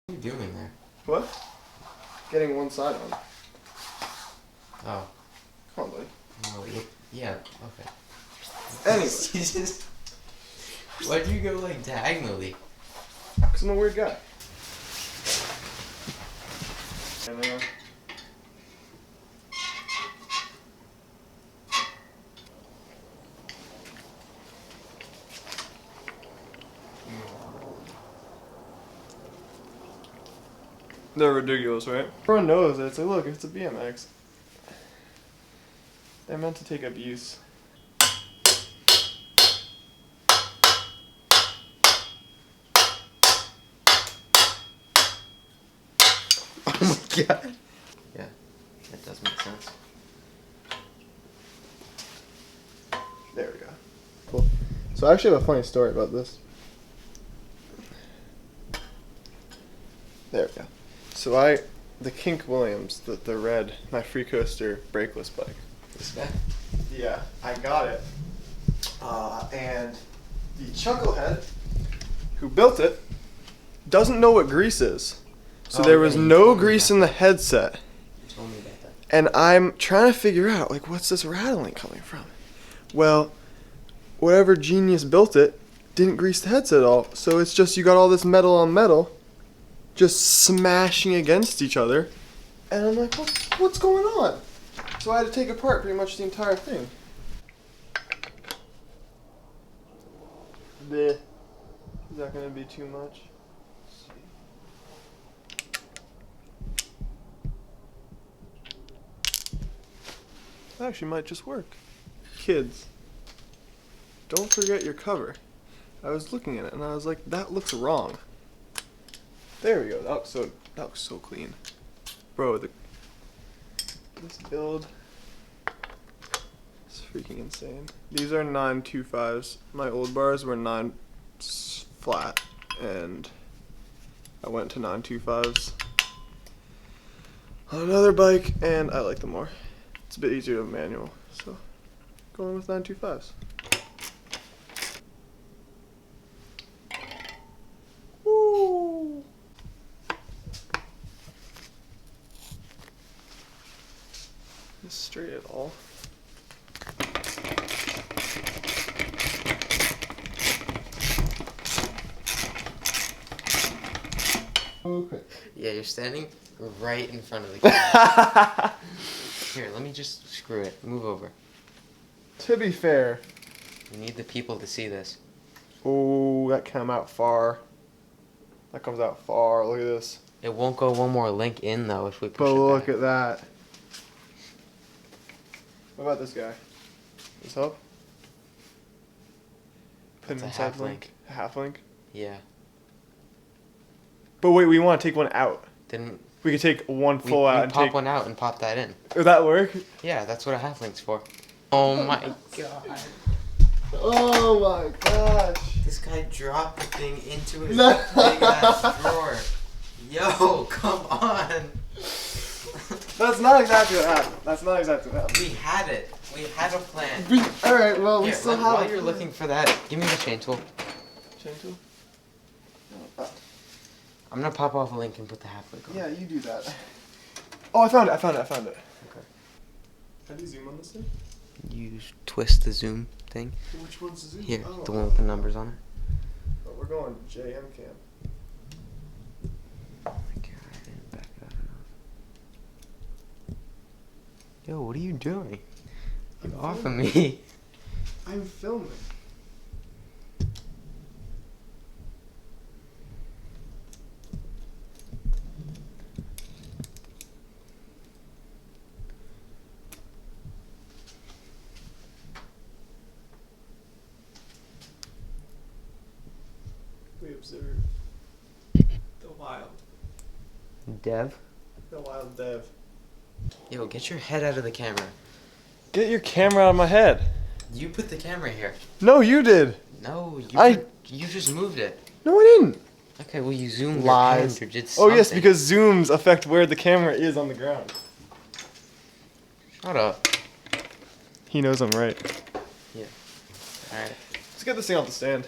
What are you doing there? What? Getting one side on. Oh. Come on, buddy. No, yeah, okay. Anyway. Why'd you go like diagonally? Because I'm a weird guy. And, they're ridiculous, right? Everyone knows it. It's like, look, it's a BMX. They're meant to take abuse. Oh my god. Yeah, that does make sense. There we go. Cool. So I actually have a funny story about this. There we go. So the Kink Williams, the red, my free coaster brakeless bike. This guy? Yeah, I got it. And the chucklehead who built it doesn't know what grease is. So there was no grease in the headset. You told me about that. And I'm trying to figure out, like, what's this rattling coming from? Well, whatever genius built it didn't grease the headset at all. So it's just you got all this metal on metal just smashing against each other. And I'm like, what's going on? So I had to take apart pretty much the entire thing. Is that going to be too much? That actually might just work. Kids, don't forget your cover. I was looking at it and I was like, that looks wrong. There we go. That looks so clean. Bro, this build is freaking insane. These are 925s. My old bars were 9 flat and I went to 925s on another bike and I like them more. It's a bit easier to manual, so going with 925s. Woo! Is straight at all? Okay. Yeah, you're standing right in front of the camera. Here, let me just screw it. Move over. To be fair. We need the people to see this. Oh, that came out far. That comes out far. Look at this. It won't go one more link in though if we push But it look back. at that. What about this guy? This help? Put It's an a inside half link. A half link? Yeah. But wait, we want to take one out. Then We could take one we full out and pop take. one out and pop that in. Would that work? Yeah, that's what a half link's for. Oh my god. Oh my gosh. This guy dropped the thing into his big ass drawer. Yo, come on. That's not exactly what happened. That's not exactly what happened. We had it. We had a plan. Alright, well, we Here, still have while a you're plan. looking for that, give me the chain tool. Chain tool? I'm gonna pop off a link and put the half link on. Yeah, you do that. Oh, I found it. Okay. How do you zoom on this thing? You twist the zoom thing. Which one's the zoom? Here, Oh, the one with the numbers on it. Oh, we're going JM cam. Oh my god, I didn't back it up enough. Yo, what are you doing? Get off of me. I'm filming. We observe the wild Dev? dev. Yo, get your head out of the camera. Get your camera out of my head. You put the camera here. No, you did. No, I- you just moved it. No, I didn't. Okay, well you zoomed Lies. your pen or did Oh something. yes, because zooms affect where the camera is on the ground. Shut up. He knows I'm right. Yeah. Alright. Let's get this thing off the stand.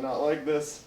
not like this.